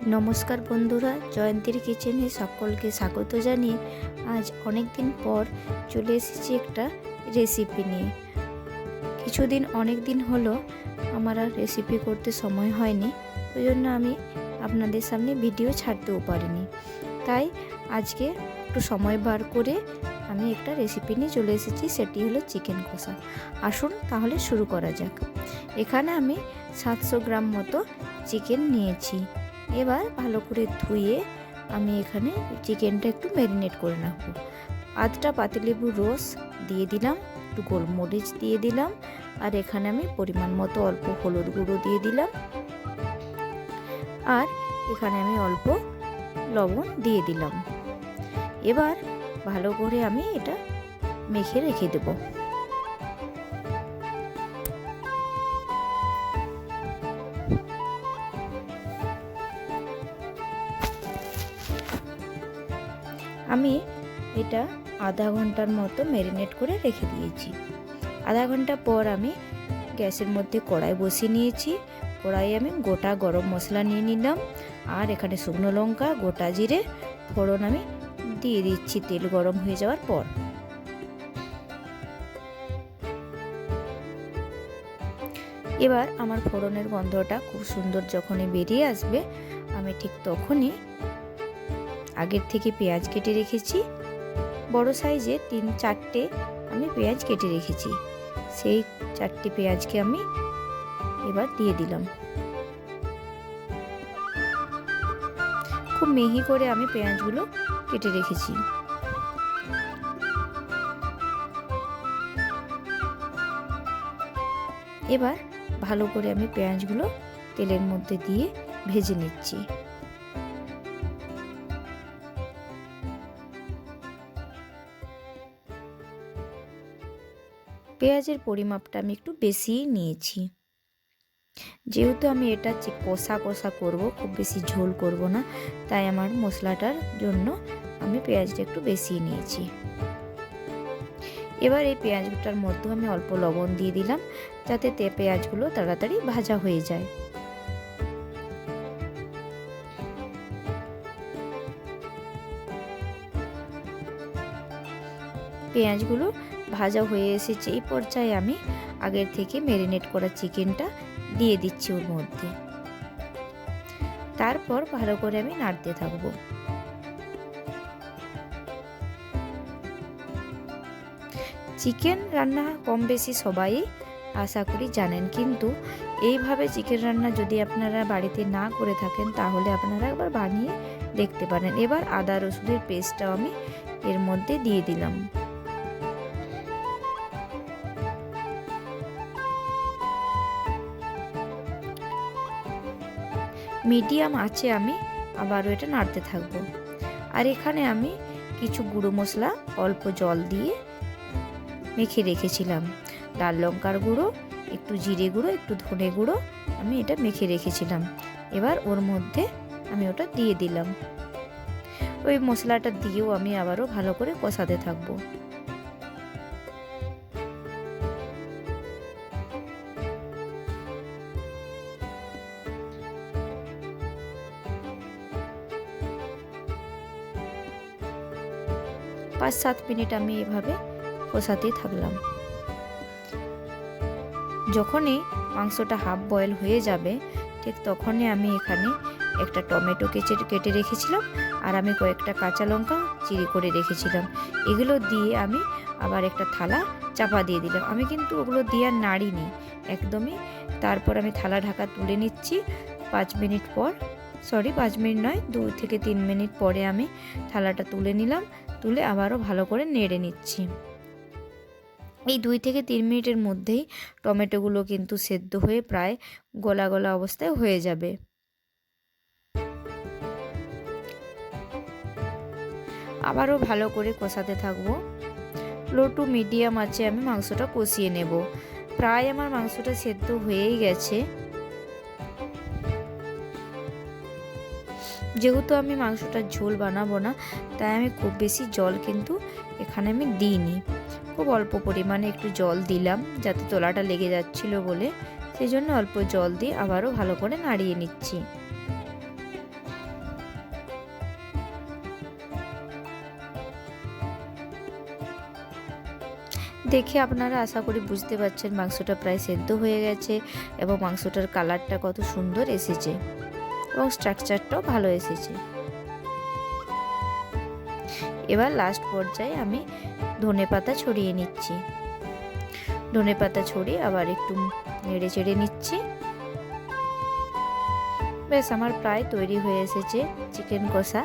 নমস্কার বন্ধুরা, জয়ন্তীর কিচেনে সকলকে স্বাগত জানিয়ে আজ অনেক দিন পর চলে এসেছি একটা রেসিপি নিয়ে। অনেক দিন হলো আমার আর রেসিপি করতে সময় হয়নি, ওই জন্য আমি আপনাদের সামনে ভিডিও ছাড়তেও পারিনি। তাই আজকে একটু সময় বার করে আমি একটা রেসিপি নিয়ে চলে এসেছি, সেটি হলো চিকেন কষা। আসুন তাহলে শুরু করা যাক। এখানে আমি 700 গ্রাম মতো চিকেন নিয়েছি। এবার ভালো করে ধুয়ে আমি এখানে চিকেনটা একটু ম্যারিনেট করে রাখবো। আধটা পাতিলেবুর রস দিয়ে দিলাম, একটু গোলমরিচ দিয়ে দিলাম, আর এখানে আমি পরিমাণ মতো অল্প হলুদ গুঁড়ো দিয়ে দিলাম, আর এখানে আমি অল্প লবণ দিয়ে দিলাম। এবার ভালো করে আমি এটা মেখে রেখে দেবো। আমি এটা আধা ঘন্টার মতো ম্যারিনেট করে রেখে দিয়েছি। আধা ঘন্টা পর আমি গ্যাসের মধ্যে কড়াই বসিয়ে নিয়েছি। কড়াইয়ে আমি গোটা গরম মশলা নিয়ে নিলাম, আর এখানে শুকনো লঙ্কা, গোটা জিরে ফোড়ন আমি দিয়ে দিচ্ছি তেল গরম হয়ে যাওয়ার পর। এবার আমার ফোড়নের গন্ধটা খুব সুন্দর যখনই বেরিয়ে আসবে, আমি ঠিক তখনই আগের থেকে পেঁয়াজ কেটে রেখেছি, বড় সাইজে 3-4টে আমি পেঁয়াজ কেটে রেখেছি। সেই 4টে পেঁয়াজকে আমি এবার দিয়ে দিলাম। খুব মিহি করে আমি পেঁয়াজগুলো কেটে রেখেছি। এবার ভালো করে আমি পেঁয়াজগুলো তেলের মধ্যে দিয়ে ভেজে নিচ্ছি। পেঁয়াজের পরিমাপটা আমি একটু বেশিই নিয়েছি, যেহেতু আমি এটা কষা কষা করব, খুব বেশি ঝোল করব না, তাই আমার মশলাটার জন্য আমি পেঁয়াজটা একটু বেশি নিয়েছি। এবার এই পেঁয়াজটার মধ্যে আমি অল্প লবণ দিয়ে দিলাম, যাতে পেঁয়াজগুলো তাড়াতাড়ি ভাজা হয়ে যায়। পেঁয়াজগুলো ভাজা হয়ে এসেছে, এই পর্যায়ে আমি আগের থেকে ম্যারিনেট করা চিকেনটা দিয়ে দিচ্ছি ওর মধ্যে। তারপর ভালো করে আমি নাড়তে থাকবো। চিকেন রান্না কম বেশি সবাই আশা করি জানেন, কিন্তু এইভাবে চিকেন রান্না যদি আপনারা বাড়িতে না করে থাকেন তাহলে আপনারা একবার বানিয়ে দেখতে পারেন। এবার আদা রসুনের পেস্টটাও আমি এর মধ্যে দিয়ে দিলাম। মিডিয়াম আঁচে আমি আবারও এটা নাড়তে থাকবো। আর এখানে আমি কিছু গুঁড়ো মশলা অল্প জল দিয়ে মেখে রেখেছিলাম। লাল লঙ্কার গুঁড়ো, একটু জিরে গুঁড়ো, একটু ধনে গুঁড়ো আমি এটা মেখে রেখেছিলাম। এবার ওর মধ্যে আমি ওটা দিয়ে দিলাম। ওই মশলাটা দিয়েও আমি আবারও ভালো করে কষাতে থাকবো। পাঁচ 7 মিনিট আমি এভাবে কষাতেই থাকলাম। যখনই মাংসটা হাফ বয়েল হয়ে যাবে, ঠিক তখনই আমি এখানে একটা টমেটো কেটে রেখেছিলাম, আর আমি কয়েকটা কাঁচা লঙ্কা চিড়ি করে রেখেছিলাম। এগুলো দিয়ে আমি আবার একটা থালা চাপা দিয়ে দিলাম। আমি কিন্তু ওগুলো দিয়ে আর নাড়িনি একদমই। তারপর আমি থালা ঢাকা তুলে নিচ্ছি। 5 মিনিট নয়, 2 থেকে 3 মিনিট পরে আমি থালাটা তুলে নিলাম। তুলে আবারও ভালো করে নেড়ে নিচ্ছি। এই 2 থেকে 3 মিনিটের মধ্যেই টমেটোগুলো কিন্তু সেদ্ধ হয়ে প্রায় গলা গলা অবস্থায় হয়ে যাবে। আবারও ভালো করে কষাতে থাকবো। লো টু মিডিয়াম আঁচে আমি মাংসটা কষিয়ে নেব। প্রায় আমার মাংসটা সেদ্ধ হয়েই গেছে। যেহেতু আমি মাংসটার ঝোল বানাবো না, তাই আমি খুব বেশি জল কিন্তু এখানে আমি দিইনি। খুব অল্প পরিমাণে একটু জল দিলাম, যাতে তলাটা লেগে যাচ্ছিল বলে, সেই জন্য অল্প জল দিয়ে আবারও ভালো করে নাড়িয়ে নিচ্ছি। দেখে আপনারা আশা করি বুঝতে পারছেন মাংসটা প্রায় সেদ্ধ হয়ে গেছে এবং মাংসটার কালারটা কত সুন্দর এসেছে এবং স্ট্রাকচারটাও ভালো এসেছে। এবার লাস্ট পর্যায়ে আমি ধনেপাতা ছড়িয়ে নিচ্ছি। ধনেপাতা ছড়িয়ে আবার একটু নেড়ে চেড়ে নিচ্ছি। ব্যাস আমার প্রায় তৈরি হয়ে এসেছে চিকেন কষা।